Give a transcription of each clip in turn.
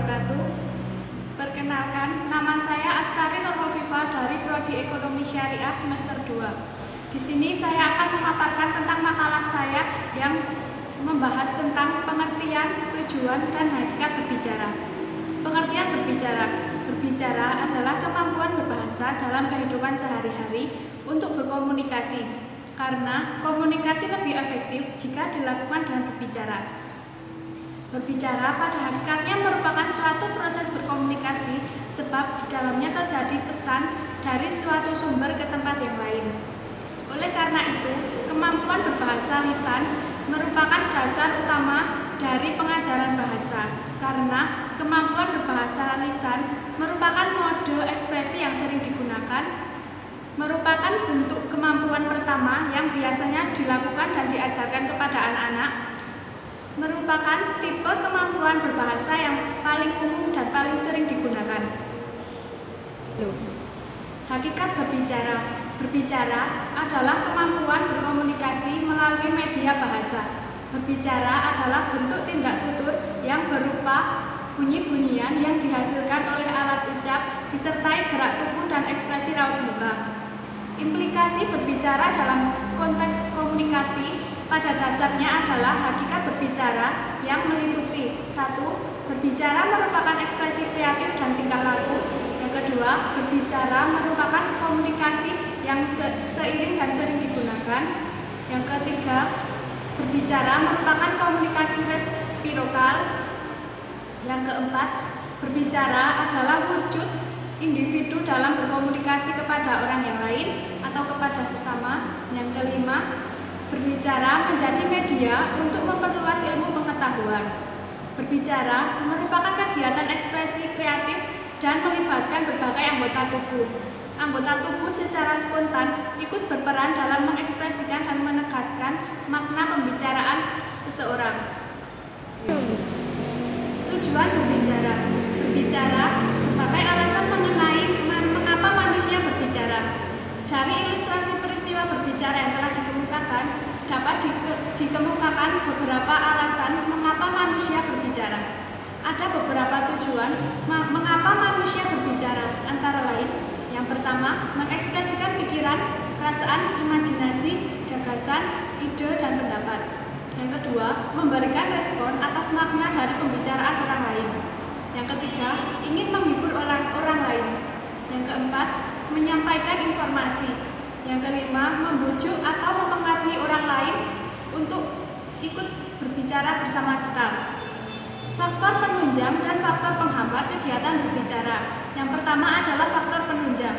wabarakatuh. Perkenalkan, nama saya Astari Nurhovifa dari Prodi Ekonomi Syariah semester 2. Di sini saya akan memaparkan tentang makalah saya yang membahas tentang pengertian, tujuan, dan hakikat berbicara. Pengertian berbicara. Berbicara adalah kemampuan berbahasa dalam kehidupan sehari-hari untuk berkomunikasi, karena komunikasi lebih efektif jika dilakukan dengan berbicara. Berbicara pada hakikatnya merupakan suatu proses berkomunikasi sebab di dalamnya terjadi pesan dari suatu sumber ke tempat yang lain. Oleh karena itu, kemampuan berbahasa lisan merupakan dasar utama dari pengajaran bahasa, karena kemampuan berbahasa lisan merupakan mode ekspresi yang sering digunakan, merupakan bentuk kemampuan pertama yang biasanya dilakukan dan diajarkan kepada anak-anak, merupakan tipe kemampuan berbahasa yang paling umum dan paling sering digunakan. Hakikat berbicara. Berbicara adalah kemampuan berkomunikasi melalui media bahasa. Berbicara adalah bentuk tindak tutur yang berupa bunyi-bunyian yang dihasilkan oleh alat ucap disertai gerak tubuh dan ekspresi raut muka. Implikasi berbicara dalam konteks komunikasi pada dasarnya adalah hakikat berbicara yang meliputi 1. Berbicara merupakan ekspresi kreatif dan tingkah laku. Yang kedua, berbicara merupakan komunikasi yang seiring dan sering digunakan. Yang ketiga, berbicara merupakan komunikasi resiprokal. Yang keempat, berbicara adalah wujud individu dalam berkomunikasi kepada orang yang lain atau kepada sesama. Yang kelima, berbicara menjadi media untuk memperluas ilmu pengetahuan. Berbicara merupakan kegiatan ekspresi kreatif dan melibatkan berbagai anggota tubuh. Anggota tubuh secara spontan ikut berperan dalam mengekspresikan dan menegaskan makna pembicaraan seseorang. Tujuan berbicara. Berbicara berbagai alasan mengenai mengapa manusia berbicara. Dari ilustrasi peristiwa berbicara yang telah dikemukakan, dapat dikemukakan beberapa alasan mengapa manusia berbicara. Ada beberapa tujuan mengapa manusia berbicara, antara lain: yang pertama, mengekspresikan pikiran, perasaan, imajinasi, gagasan, ide, dan pendapat. Yang kedua, memberikan respon atas makna dari pembicaraan orang lain. Yang ketiga, ingin menghibur orang lain. Yang keempat, menyampaikan informasi. Yang kelima, membujuk atau mempengaruhi orang lain untuk ikut berbicara bersama kita. Faktor penunjang dan faktor penghambat kegiatan berbicara. Yang pertama adalah faktor penunjang.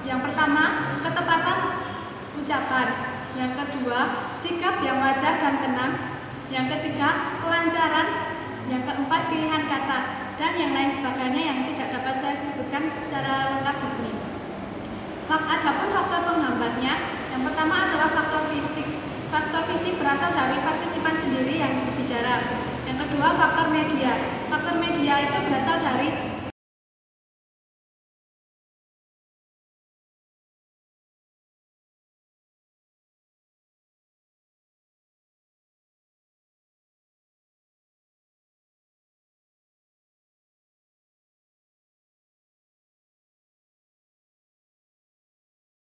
Yang pertama, ketepatan ucapan. Yang kedua, sikap yang wajar dan tenang. Yang ketiga, kelancaran. Yang keempat, pilihan kata. Dan yang lain sebagainya yang tidak dapat saya sebutkan secara lengkap di sini. Adapun faktor penghambatnya, yang pertama adalah faktor fisik. Faktor fisik berasal dari partisipan sendiri yang berbicara. Yang kedua, faktor media. Faktor media itu berasal dari